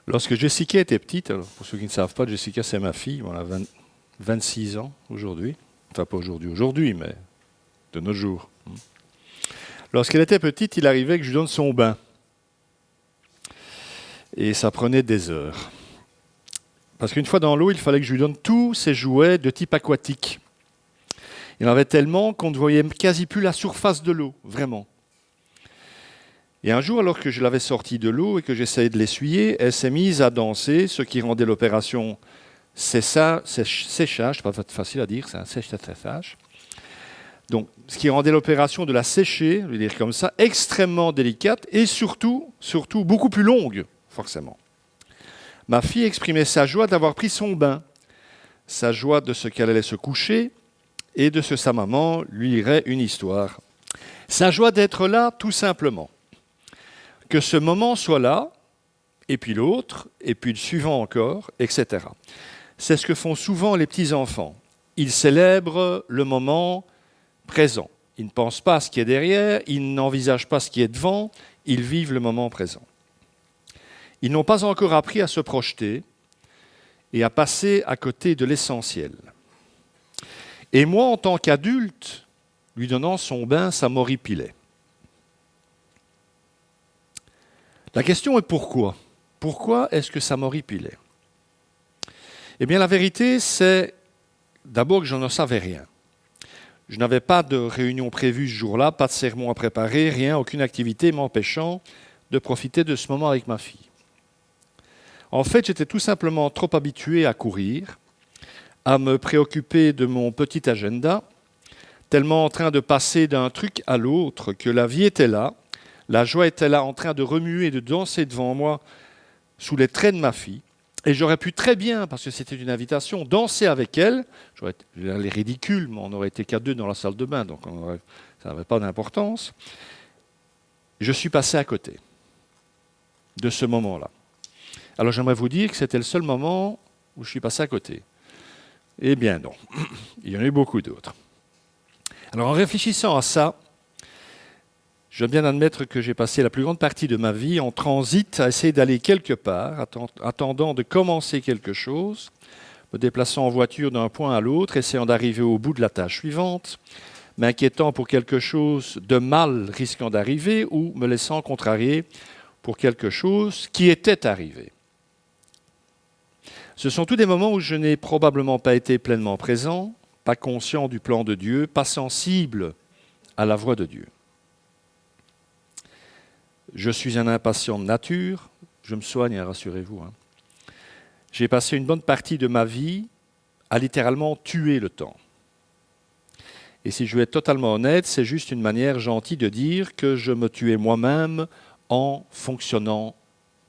Lorsque Jessica était petite, alors pour ceux qui ne savent pas, Jessica c'est ma fille, on a 26 ans aujourd'hui. Enfin pas aujourd'hui, mais de nos jours. Lorsqu'elle était petite, il arrivait que je lui donne son bain. Et ça prenait des heures. Parce qu'une fois dans l'eau, il fallait que je lui donne tous ses jouets de type aquatique. Il y en avait tellement qu'on ne voyait quasi plus la surface de l'eau, vraiment. Et un jour, alors que je l'avais sortie de l'eau et que j'essayais de l'essuyer, elle s'est mise à danser, ce qui rendait l'opération séchage, c'est pas facile à dire, c'est un séchage. Donc, ce qui rendait l'opération de la sécher, je vais dire comme ça, extrêmement délicate et surtout beaucoup plus longue, forcément. Ma fille exprimait sa joie d'avoir pris son bain, sa joie de ce qu'elle allait se coucher et de ce que sa maman lui lirait une histoire. Sa joie d'être là, tout simplement. Que ce moment soit là, et puis l'autre, et puis le suivant encore, etc. C'est ce que font souvent les petits-enfants. Ils célèbrent le moment présent. Ils ne pensent pas à ce qui est derrière, ils n'envisagent pas ce qui est devant, ils vivent le moment présent. Ils n'ont pas encore appris à se projeter et à passer à côté de l'essentiel. Et moi, en tant qu'adulte, lui donnant son bain, ça m'horripilait. La question est pourquoi ? Pourquoi est-ce que ça m'horripilait ? Eh bien, la vérité, c'est d'abord que je ne savais rien. Je n'avais pas de réunion prévue ce jour-là, pas de sermon à préparer, rien, aucune activité m'empêchant de profiter de ce moment avec ma fille. En fait, j'étais tout simplement trop habitué à courir, à me préoccuper de mon petit agenda, tellement en train de passer d'un truc à l'autre que la vie était là, la joie était là en train de remuer et de danser devant moi sous les traits de ma fille. Et j'aurais pu très bien, parce que c'était une invitation, danser avec elle. J'aurais l'air ridicule, mais on n'aurait été qu'à deux dans la salle de bain, donc ça n'avait pas d'importance. Je suis passé à côté de ce moment-là. Alors j'aimerais vous dire que c'était le seul moment où je suis passé à côté. Eh bien non, il y en a eu beaucoup d'autres. Alors en réfléchissant à ça, je dois bien admettre que j'ai passé la plus grande partie de ma vie en transit à essayer d'aller quelque part, attendant de commencer quelque chose, me déplaçant en voiture d'un point à l'autre, essayant d'arriver au bout de la tâche suivante, m'inquiétant pour quelque chose de mal risquant d'arriver ou me laissant contrarier pour quelque chose qui était arrivé. Ce sont tous des moments où je n'ai probablement pas été pleinement présent, pas conscient du plan de Dieu, pas sensible à la voix de Dieu. Je suis un impatient de nature, je me soigne, rassurez-vous. J'ai passé une bonne partie de ma vie à littéralement tuer le temps. Et si je veux être totalement honnête, c'est juste une manière gentille de dire que je me tuais moi-même en fonctionnant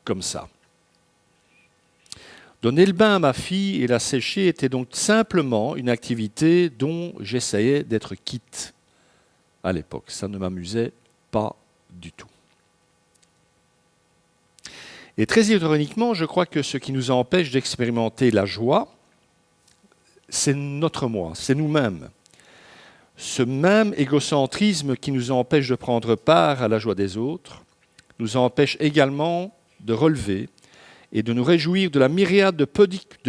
comme ça. Donner le bain à ma fille et la sécher était donc simplement une activité dont j'essayais d'être quitte à l'époque. Ça ne m'amusait pas du tout. Et très ironiquement, je crois que ce qui nous empêche d'expérimenter la joie, c'est notre moi, c'est nous-mêmes. Ce même égocentrisme qui nous empêche de prendre part à la joie des autres, nous empêche également de relever et de nous réjouir de la myriade de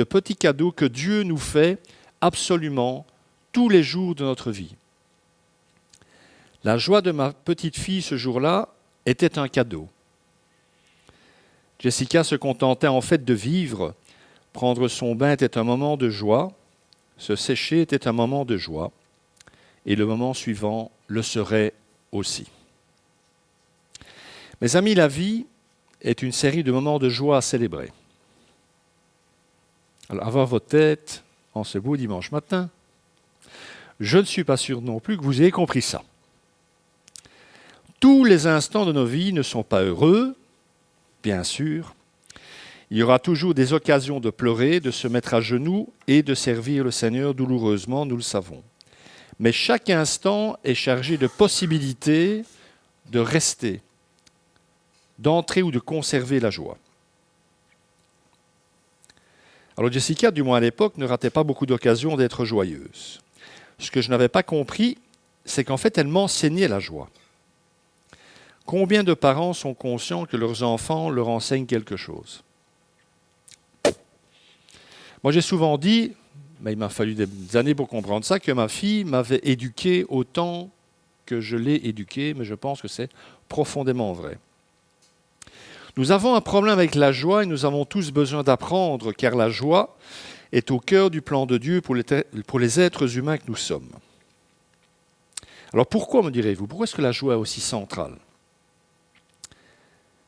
petits cadeaux que Dieu nous fait absolument tous les jours de notre vie. La joie de ma petite fille ce jour-là était un cadeau. Jessica se contentait en fait de vivre. Prendre son bain était un moment de joie, se sécher était un moment de joie, et le moment suivant le serait aussi. Mes amis, la vie est une série de moments de joie à célébrer. Alors, avoir vos têtes en ce beau dimanche matin, je ne suis pas sûr non plus que vous ayez compris ça. Tous les instants de nos vies ne sont pas heureux, bien sûr. Il y aura toujours des occasions de pleurer, de se mettre à genoux et de servir le Seigneur douloureusement, nous le savons. Mais chaque instant est chargé de possibilités de rester, d'entrer ou de conserver la joie. Alors Jessica, du moins à l'époque, ne ratait pas beaucoup d'occasions d'être joyeuse. Ce que je n'avais pas compris, c'est qu'en fait, elle m'enseignait la joie. Combien de parents sont conscients que leurs enfants leur enseignent quelque chose ? Moi, j'ai souvent dit, mais il m'a fallu des années pour comprendre ça, que ma fille m'avait éduqué autant que je l'ai éduquée, mais je pense que c'est profondément vrai. Nous avons un problème avec la joie et nous avons tous besoin d'apprendre, car la joie est au cœur du plan de Dieu pour les êtres humains que nous sommes. Alors pourquoi, me direz-vous, pourquoi est-ce que la joie est aussi centrale ?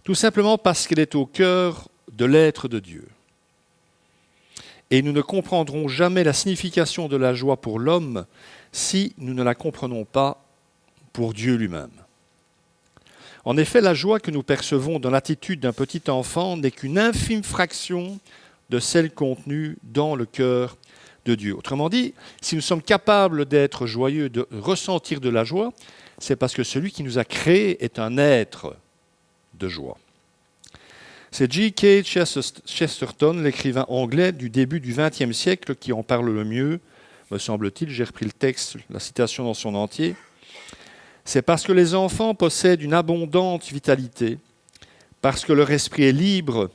Tout simplement parce qu'elle est au cœur de l'être de Dieu. Et nous ne comprendrons jamais la signification de la joie pour l'homme si nous ne la comprenons pas pour Dieu lui-même. En effet, la joie que nous percevons dans l'attitude d'un petit enfant n'est qu'une infime fraction de celle contenue dans le cœur de Dieu. Autrement dit, si nous sommes capables d'être joyeux, de ressentir de la joie, c'est parce que celui qui nous a créés est un être de joie. C'est G.K. Chesterton, l'écrivain anglais du début du XXe siècle, qui en parle le mieux, me semble-t-il. J'ai repris le texte, la citation dans son entier. C'est parce que les enfants possèdent une abondante vitalité, parce que leur esprit est libre,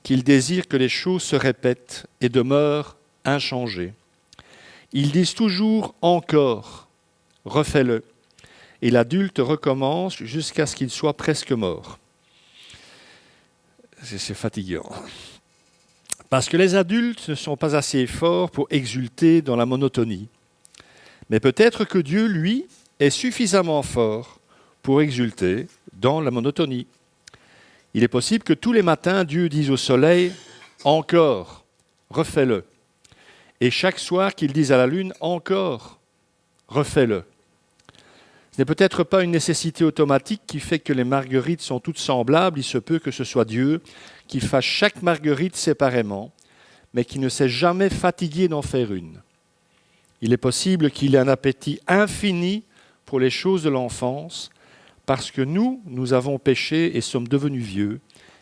qu'ils désirent que les choses se répètent et demeurent inchangées. Ils disent toujours « encore », refais-le, et l'adulte recommence jusqu'à ce qu'il soit presque mort. C'est fatigant. Parce que les adultes ne sont pas assez forts pour exulter dans la monotonie. Mais peut-être que Dieu, lui, est suffisamment fort pour exulter dans la monotonie. Il est possible que tous les matins, Dieu dise au soleil « encore, refais-le ». Et chaque soir qu'il dise à la lune « encore, refais-le ». Ce n'est peut-être pas une nécessité automatique qui fait que les marguerites sont toutes semblables. Il se peut que ce soit Dieu qui fasse chaque marguerite séparément, mais qui ne s'est jamais fatigué d'en faire une. Il est possible qu'il ait un appétit infini pour les choses de l'enfance, parce que nous avons péché et sommes devenus vieux,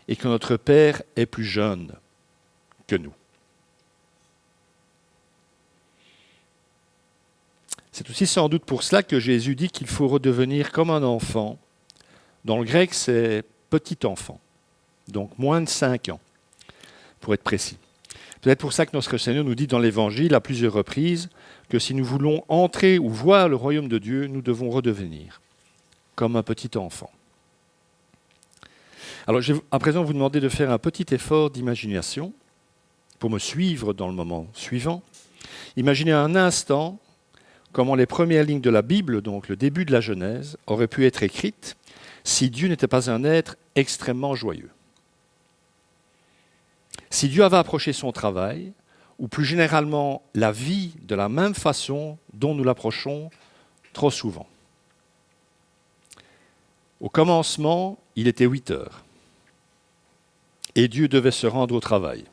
et que notre Père est plus jeune que nous. C'est aussi sans doute pour cela que Jésus dit qu'il faut redevenir comme un enfant. Dans le grec, c'est petit enfant, donc moins de 5 ans, pour être précis. Peut-être pour ça que notre Seigneur nous dit dans l'Évangile à plusieurs reprises que si nous voulons entrer ou voir le royaume de Dieu, nous devons redevenir comme un petit enfant. Alors, je vais à présent vous demander de faire un petit effort d'imagination pour me suivre dans le moment suivant. Imaginez un instant comment les premières lignes de la Bible, donc le début de la Genèse, auraient pu être écrites si Dieu n'était pas un être extrêmement joyeux. Si Dieu avait approché son travail, ou plus généralement la vie, de la même façon dont nous l'approchons trop souvent. Au commencement, il était 8 heures, et Dieu devait se rendre au travail.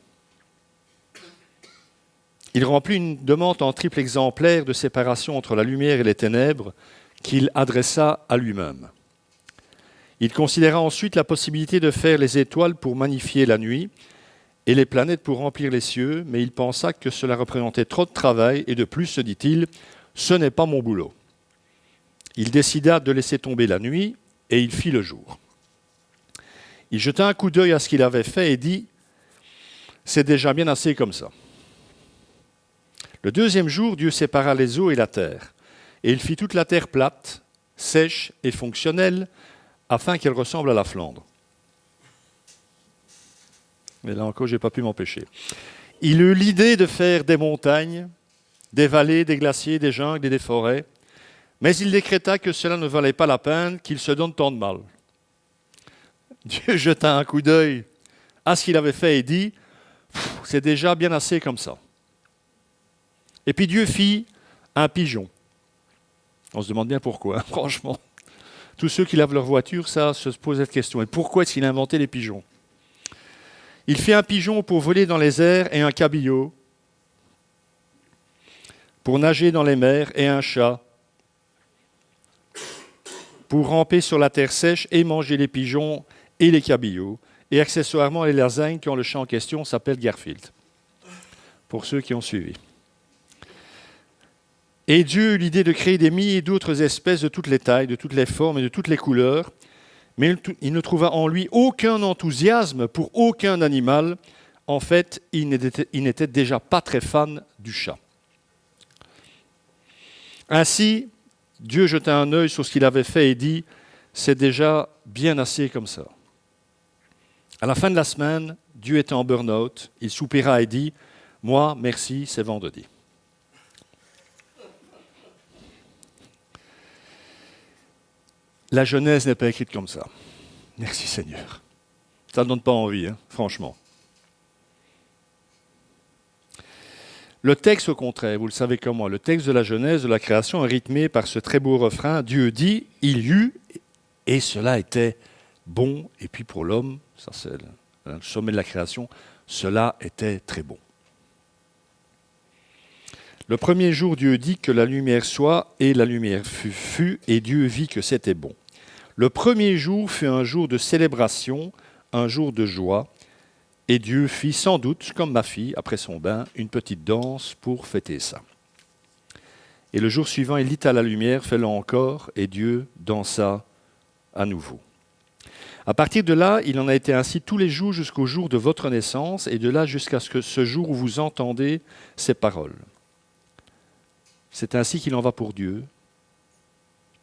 Il remplit une demande en triple exemplaire de séparation entre la lumière et les ténèbres qu'il adressa à lui-même. Il considéra ensuite la possibilité de faire les étoiles pour magnifier la nuit et les planètes pour remplir les cieux, mais il pensa que cela représentait trop de travail et de plus, se dit-il, ce n'est pas mon boulot. Il décida de laisser tomber la nuit et il fit le jour. Il jeta un coup d'œil à ce qu'il avait fait et dit « c'est déjà bien assez comme ça ». Le deuxième jour, Dieu sépara les eaux et la terre, et il fit toute la terre plate, sèche et fonctionnelle, afin qu'elle ressemble à la Flandre. Mais là encore, je n'ai pas pu m'empêcher. Il eut l'idée de faire des montagnes, des vallées, des glaciers, des jungles et des forêts, mais il décréta que cela ne valait pas la peine qu'il se donne tant de mal. Dieu jeta un coup d'œil à ce qu'il avait fait et dit « c'est déjà bien assez comme ça ». Et puis Dieu fit un pigeon. On se demande bien pourquoi, franchement. Tous ceux qui lavent leur voiture, ça se posent cette question. Et pourquoi est-ce qu'il a inventé les pigeons ? Il fit un pigeon pour voler dans les airs et un cabillaud pour nager dans les mers et un chat pour ramper sur la terre sèche et manger les pigeons et les cabillauds et accessoirement les lasagnes quand le chat en question s'appelle Garfield. Pour ceux qui ont suivi. Et Dieu eut l'idée de créer des milliers d'autres espèces de toutes les tailles, de toutes les formes et de toutes les couleurs, mais il ne trouva en lui aucun enthousiasme pour aucun animal, en fait, il n'était déjà pas très fan du chat. Ainsi, Dieu jeta un œil sur ce qu'il avait fait et dit « C'est déjà bien assez comme ça ». À la fin de la semaine, Dieu était en burn-out, il soupira et dit « Moi, merci, c'est vendredi ». La Genèse n'est pas écrite comme ça. Merci Seigneur. Ça ne donne pas envie, franchement. Le texte, au contraire, vous le savez comme moi, le texte de la Genèse, de la création, est rythmé par ce très beau refrain. Dieu dit, il y eut, et cela était bon. Et puis pour l'homme, ça c'est le sommet de la création, cela était très bon. Le premier jour, Dieu dit que la lumière soit, et la lumière fut, et Dieu vit que c'était bon. Le premier jour fut un jour de célébration, un jour de joie, et Dieu fit sans doute, comme ma fille, après son bain, une petite danse pour fêter ça. Et le jour suivant, il dit à la lumière, fais-le encore, et Dieu dansa à nouveau. À partir de là, il en a été ainsi tous les jours jusqu'au jour de votre naissance, et de là jusqu'à ce jour où vous entendez ces paroles. C'est ainsi qu'il en va pour Dieu,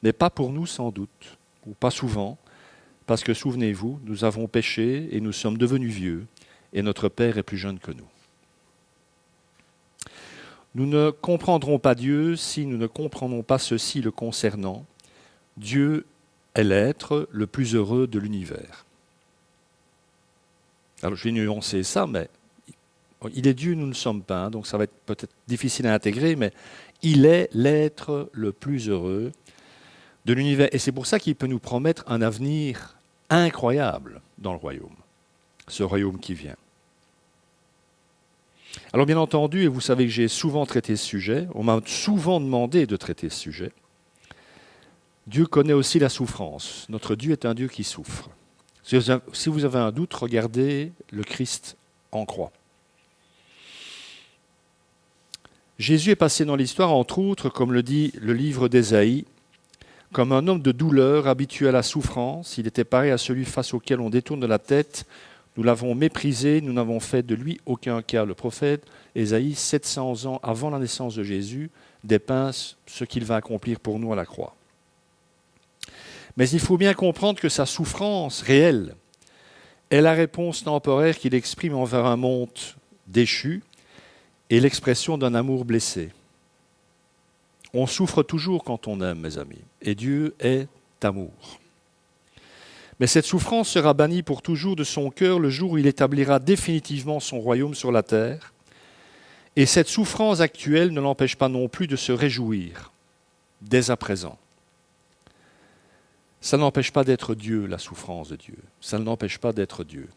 mais pas pour nous sans doute, ou pas souvent, parce que souvenez-vous, nous avons péché et nous sommes devenus vieux, et notre Père est plus jeune que nous. Nous ne comprendrons pas Dieu si nous ne comprenons pas ceci le concernant. Dieu est l'être le plus heureux de l'univers. Alors je vais nuancer ça, mais il est Dieu, nous ne le sommes pas, donc ça va être peut-être difficile à intégrer, mais il est l'être le plus heureux de l'univers. Et c'est pour ça qu'il peut nous promettre un avenir incroyable dans le royaume, ce royaume qui vient. Alors bien entendu, et vous savez que j'ai souvent traité ce sujet, on m'a souvent demandé de traiter ce sujet, Dieu connaît aussi la souffrance. Notre Dieu est un Dieu qui souffre. Si vous avez un doute, regardez le Christ en croix. Jésus est passé dans l'histoire, entre autres, comme le dit le livre d'Ésaïe, comme un homme de douleur, habitué à la souffrance. Il était pareil à celui face auquel on détourne la tête. Nous l'avons méprisé, nous n'avons fait de lui aucun cas. Le prophète Ésaïe, 700 ans avant la naissance de Jésus, dépeint ce qu'il va accomplir pour nous à la croix. Mais il faut bien comprendre que sa souffrance réelle est la réponse temporaire qu'il exprime envers un monde déchu et l'expression d'un amour blessé. On souffre toujours quand on aime, mes amis, et Dieu est amour. Mais cette souffrance sera bannie pour toujours de son cœur le jour où il établira définitivement son royaume sur la terre. Et cette souffrance actuelle ne l'empêche pas non plus de se réjouir, dès à présent. Ça n'empêche pas d'être Dieu, la souffrance de Dieu. Ça ne l'empêche pas d'être Dieu.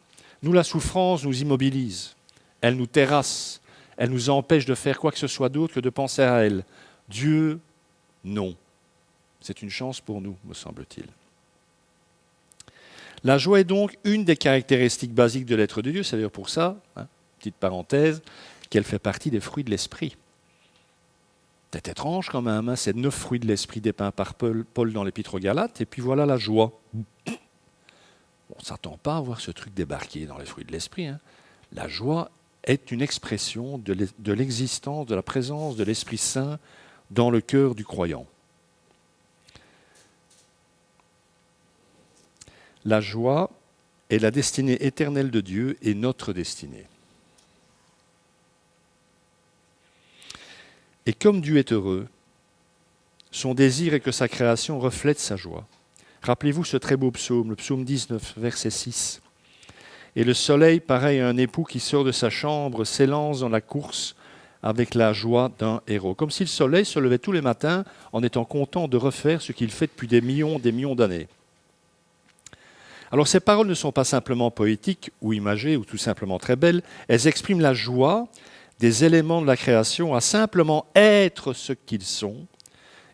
Nous, la souffrance nous immobilise, elle nous terrasse, elle nous empêche de faire quoi que ce soit d'autre que de penser à elle. Dieu, non. C'est une chance pour nous, me semble-t-il. La joie est donc une des caractéristiques basiques de l'être de Dieu. C'est d'ailleurs pour ça, petite parenthèse, qu'elle fait partie des fruits de l'esprit. C'est étrange quand même, ces 9 fruits de l'esprit dépeints par Paul dans l'Épître aux Galates, et puis voilà la joie. On ne s'attend pas à voir ce truc débarquer dans les fruits de l'esprit. La joie est une expression de l'existence, de la présence de l'Esprit Saint dans le cœur du croyant. La joie est la destinée éternelle de Dieu et notre destinée. Et comme Dieu est heureux, son désir est que sa création reflète sa joie. Rappelez-vous ce très beau psaume, le psaume 19, verset 6. Et le soleil, pareil à un époux qui sort de sa chambre, s'élance dans la course avec la joie d'un héros. Comme si le soleil se levait tous les matins en étant content de refaire ce qu'il fait depuis des millions d'années. Alors ces paroles ne sont pas simplement poétiques ou imagées ou tout simplement très belles, elles expriment la joie des éléments de la création à simplement être ce qu'ils sont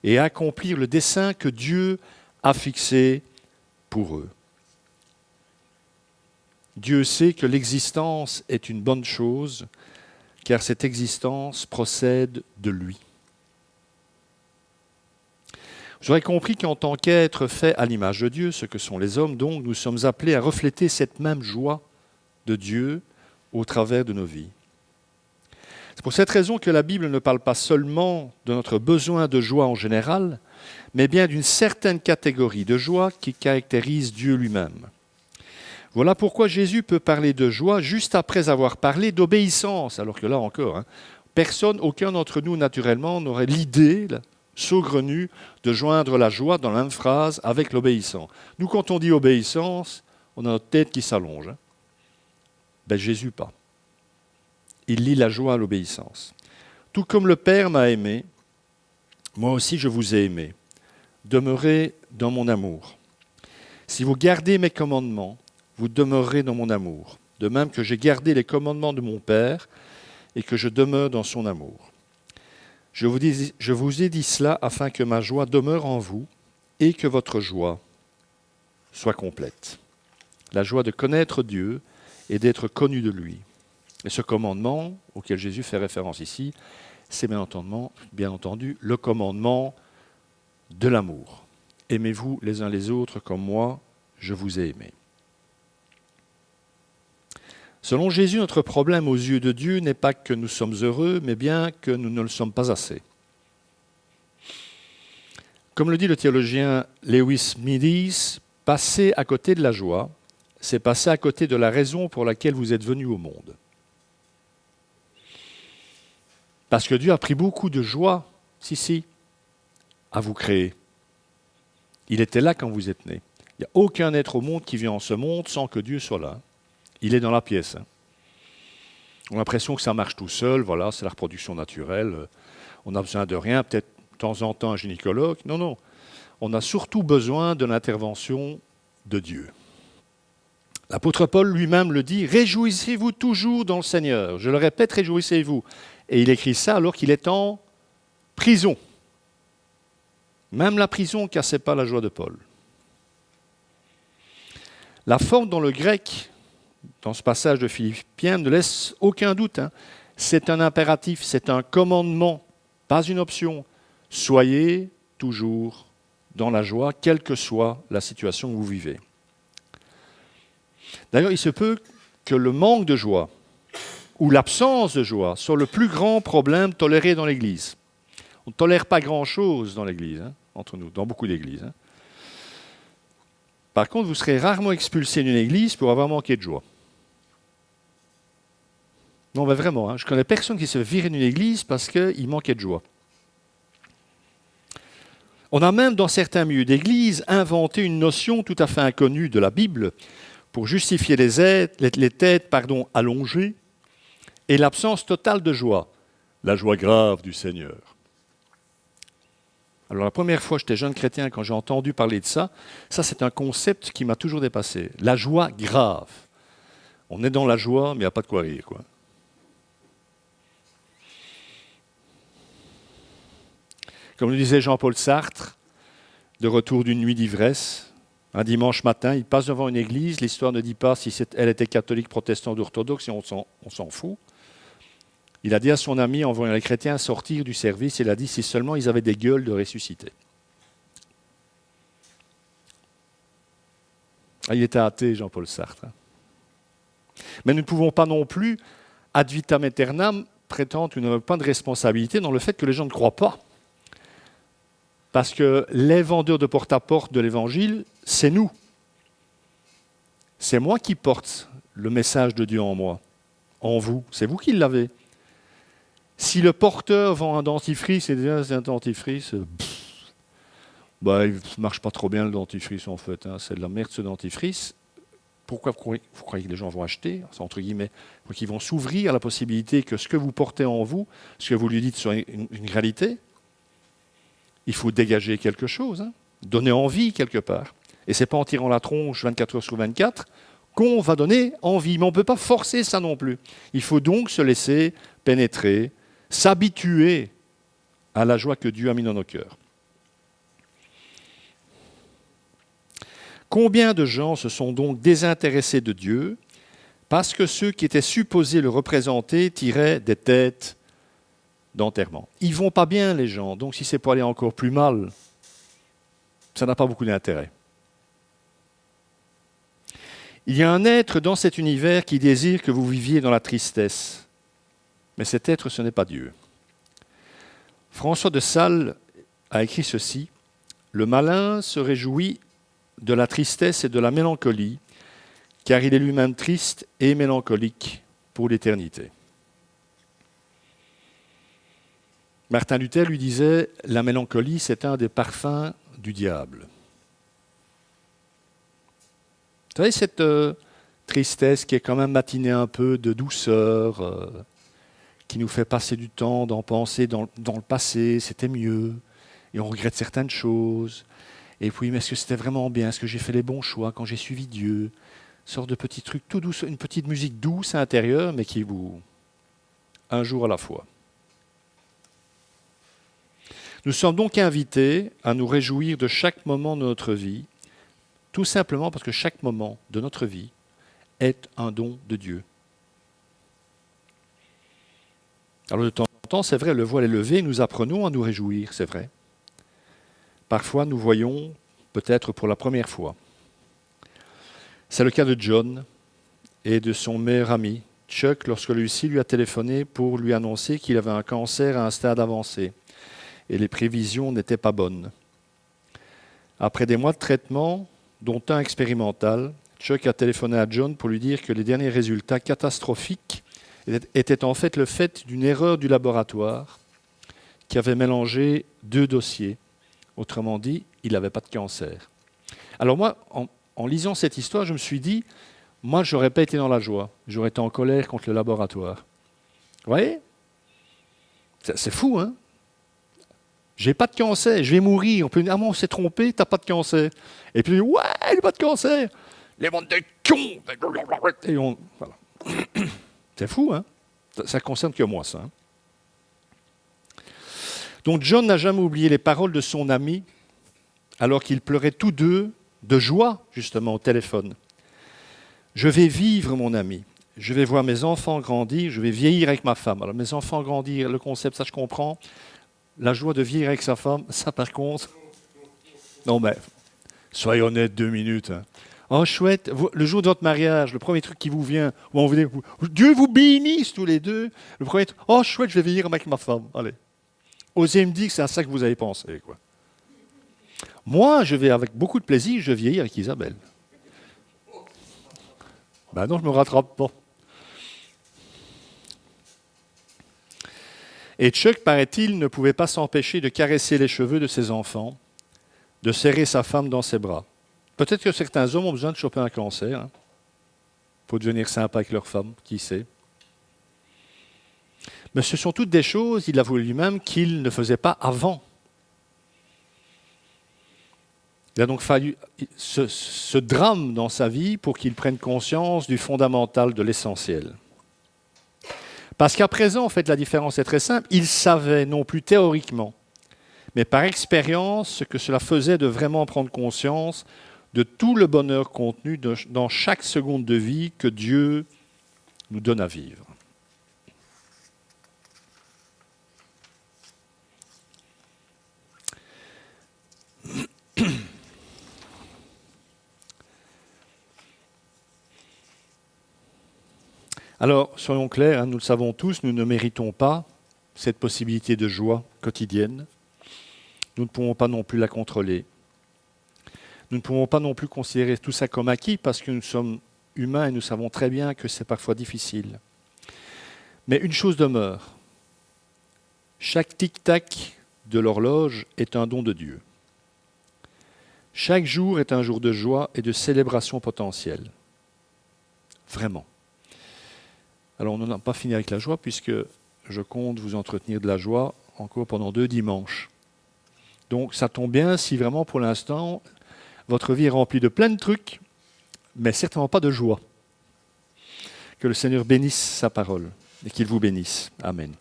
et accomplir le dessein que Dieu a fixé pour eux. Dieu sait que l'existence est une bonne chose, car cette existence procède de lui. J'aurais compris qu'en tant qu'être fait à l'image de Dieu, ce que sont les hommes, donc, nous sommes appelés à refléter cette même joie de Dieu au travers de nos vies. C'est pour cette raison que la Bible ne parle pas seulement de notre besoin de joie en général, mais bien d'une certaine catégorie de joie qui caractérise Dieu lui-même. Voilà pourquoi Jésus peut parler de joie juste après avoir parlé d'obéissance, alors que là encore, personne, aucun d'entre nous naturellement n'aurait l'idée saugrenue de joindre la joie dans la même phrase avec l'obéissance. Nous, quand on dit obéissance, on a notre tête qui s'allonge. Ben, Jésus pas. Il lie la joie à l'obéissance. Tout comme le Père m'a aimé, moi aussi je vous ai aimé. Demeurez dans mon amour. Si vous gardez mes commandements, vous demeurerez dans mon amour, de même que j'ai gardé les commandements de mon Père et que je demeure dans son amour. Je vous ai dit cela afin que ma joie demeure en vous et que votre joie soit complète. La joie de connaître Dieu et d'être connu de lui. Et ce commandement auquel Jésus fait référence ici, c'est bien entendu le commandement de l'amour. Aimez-vous les uns les autres comme moi, je vous ai aimé. Selon Jésus, notre problème aux yeux de Dieu n'est pas que nous sommes heureux, mais bien que nous ne le sommes pas assez. Comme le dit le théologien Lewis Smedes, passer à côté de la joie, c'est passer à côté de la raison pour laquelle vous êtes venu au monde. Parce que Dieu a pris beaucoup de joie, à vous créer. Il était là quand vous êtes né. Il n'y a aucun être au monde qui vient en ce monde sans que Dieu soit là. Il est dans la pièce. On a l'impression que ça marche tout seul, voilà, c'est la reproduction naturelle. On n'a besoin de rien, peut-être de temps en temps un gynécologue. Non. On a surtout besoin de l'intervention de Dieu. L'apôtre Paul lui-même le dit, « Réjouissez-vous toujours dans le Seigneur. » Je le répète, réjouissez-vous. Et il écrit ça alors qu'il est en prison. Même la prison ne cassait pas la joie de Paul. La forme dans le grec, dans ce passage de Philippiens, ne laisse aucun doute. C'est un impératif, c'est un commandement, pas une option. Soyez toujours dans la joie, quelle que soit la situation que vous vivez. D'ailleurs, il se peut que le manque de joie ou l'absence de joie soit le plus grand problème toléré dans l'Église. On ne tolère pas grand-chose dans l'Église, entre nous, dans beaucoup d'églises. Par contre, vous serez rarement expulsé d'une église pour avoir manqué de joie. Non, mais vraiment, je connais personne qui se fait virer d'une église parce qu'il manquait de joie. On a même, dans certains milieux d'église, inventé une notion tout à fait inconnue de la Bible pour justifier les têtes allongées et l'absence totale de joie. La joie grave du Seigneur. Alors la première fois que j'étais jeune chrétien, quand j'ai entendu parler de ça c'est un concept qui m'a toujours dépassé. La joie grave. On est dans la joie, mais il n'y a pas de quoi rire, quoi. Comme le disait Jean-Paul Sartre, de retour d'une nuit d'ivresse, un dimanche matin, il passe devant une église, l'histoire ne dit pas si elle était catholique, protestante ou orthodoxe, et on s'en fout. Il a dit à son ami, en voyant les chrétiens sortir du service, il a dit si seulement ils avaient des gueules de ressusciter. Il était athée, Jean-Paul Sartre. Mais nous ne pouvons pas non plus, ad vitam aeternam, prétendre qu'il n'y a pas de responsabilité dans le fait que les gens ne croient pas. Parce que les vendeurs de porte-à-porte de l'Évangile, c'est nous. C'est moi qui porte le message de Dieu en moi, en vous. C'est vous qui l'avez. Si le porteur vend un dentifrice et dit c'est un dentifrice, il ne marche pas trop bien le dentifrice en fait. C'est de la merde ce dentifrice. Pourquoi vous croyez que les gens vont acheter, entre guillemets, qu'ils vont s'ouvrir à la possibilité que ce que vous portez en vous, ce que vous lui dites soit une réalité? Il faut dégager quelque chose, donner envie quelque part. Et ce n'est pas en tirant la tronche 24 heures sur 24 qu'on va donner envie. Mais on ne peut pas forcer ça non plus. Il faut donc se laisser pénétrer, s'habituer à la joie que Dieu a mis dans nos cœurs. Combien de gens se sont donc désintéressés de Dieu parce que ceux qui étaient supposés le représenter tiraient des têtes d'enterrement. Ils ne vont pas bien, les gens, donc si c'est pour aller encore plus mal, ça n'a pas beaucoup d'intérêt. Il y a un être dans cet univers qui désire que vous viviez dans la tristesse. Mais cet être, ce n'est pas Dieu. François de Sales a écrit ceci. Le malin se réjouit de la tristesse et de la mélancolie, car il est lui-même triste et mélancolique pour l'éternité. Martin Luther lui disait, la mélancolie, c'est un des parfums du diable. Vous savez, cette tristesse qui est quand même matinée un peu de douceur, qui nous fait passer du temps d'en penser dans le passé, c'était mieux, et on regrette certaines choses. Et puis, mais est-ce que c'était vraiment bien? Est-ce que j'ai fait les bons choix quand j'ai suivi Dieu? Sorte de petits trucs tout douce, une petite musique douce à l'intérieur, mais qui vous... un jour à la fois. Nous sommes donc invités à nous réjouir de chaque moment de notre vie, tout simplement parce que chaque moment de notre vie est un don de Dieu. Alors de temps en temps, c'est vrai, le voile est levé, nous apprenons à nous réjouir, c'est vrai. Parfois, nous voyons, peut-être pour la première fois. C'est le cas de John et de son meilleur ami, Chuck, lorsque Lucie lui a téléphoné pour lui annoncer qu'il avait un cancer à un stade avancé. Et les prévisions n'étaient pas bonnes. Après des mois de traitement, dont un expérimental, Chuck a téléphoné à John pour lui dire que les derniers résultats catastrophiques étaient en fait le fait d'une erreur du laboratoire qui avait mélangé 2 dossiers. Autrement dit, il n'avait pas de cancer. Alors moi, en lisant cette histoire, je me suis dit, moi, je n'aurais pas été dans la joie. J'aurais été en colère contre le laboratoire. Vous voyez? C'est fou, hein? J'ai pas de cancer, je vais mourir. On peut dire, ah, moi, on s'est trompé, t'as pas de cancer. Et puis, ouais, il n'a pas de cancer. Les mondes de cons. Et voilà. C'est fou, hein? Ça ne concerne que moi, ça. Hein? Donc, John n'a jamais oublié les paroles de son ami, alors qu'ils pleuraient tous deux de joie, justement, au téléphone. Je vais vivre, mon ami. Je vais voir mes enfants grandir, je vais vieillir avec ma femme. Alors, mes enfants grandir, le concept, ça, je comprends. La joie de vieillir avec sa femme, ça par contre... Non mais, soyez honnête 2 minutes. Hein. Oh chouette, le jour de votre mariage, le premier truc qui vous vient, Dieu vous bénisse tous les deux. Le premier truc, oh chouette, je vais vieillir avec ma femme. Allez, osez me dire que c'est à ça que vous avez pensé. Quoi. Moi, je vais avec beaucoup de plaisir, je vieillis avec Isabelle. Ben non, je ne me rattrape pas. Et Chuck, paraît-il, ne pouvait pas s'empêcher de caresser les cheveux de ses enfants, de serrer sa femme dans ses bras. Peut-être que certains hommes ont besoin de choper un cancer, pour devenir sympa avec leur femme, qui sait. Mais ce sont toutes des choses, il l'avoue lui-même, qu'il ne faisait pas avant. Il a donc fallu ce drame dans sa vie pour qu'il prenne conscience du fondamental, de l'essentiel. Parce qu'à présent, en fait, la différence est très simple. Il savait, non plus théoriquement, mais par expérience, ce que cela faisait de vraiment prendre conscience de tout le bonheur contenu dans chaque seconde de vie que Dieu nous donne à vivre. Alors, soyons clairs, nous le savons tous, nous ne méritons pas cette possibilité de joie quotidienne. Nous ne pouvons pas non plus la contrôler. Nous ne pouvons pas non plus considérer tout ça comme acquis parce que nous sommes humains et nous savons très bien que c'est parfois difficile. Mais une chose demeure. Chaque tic-tac de l'horloge est un don de Dieu. Chaque jour est un jour de joie et de célébration potentielle. Vraiment. Alors, on n'en a pas fini avec la joie, puisque je compte vous entretenir de la joie encore pendant 2 dimanches. Donc, ça tombe bien si vraiment, pour l'instant, votre vie est remplie de plein de trucs, mais certainement pas de joie. Que le Seigneur bénisse sa parole et qu'il vous bénisse. Amen.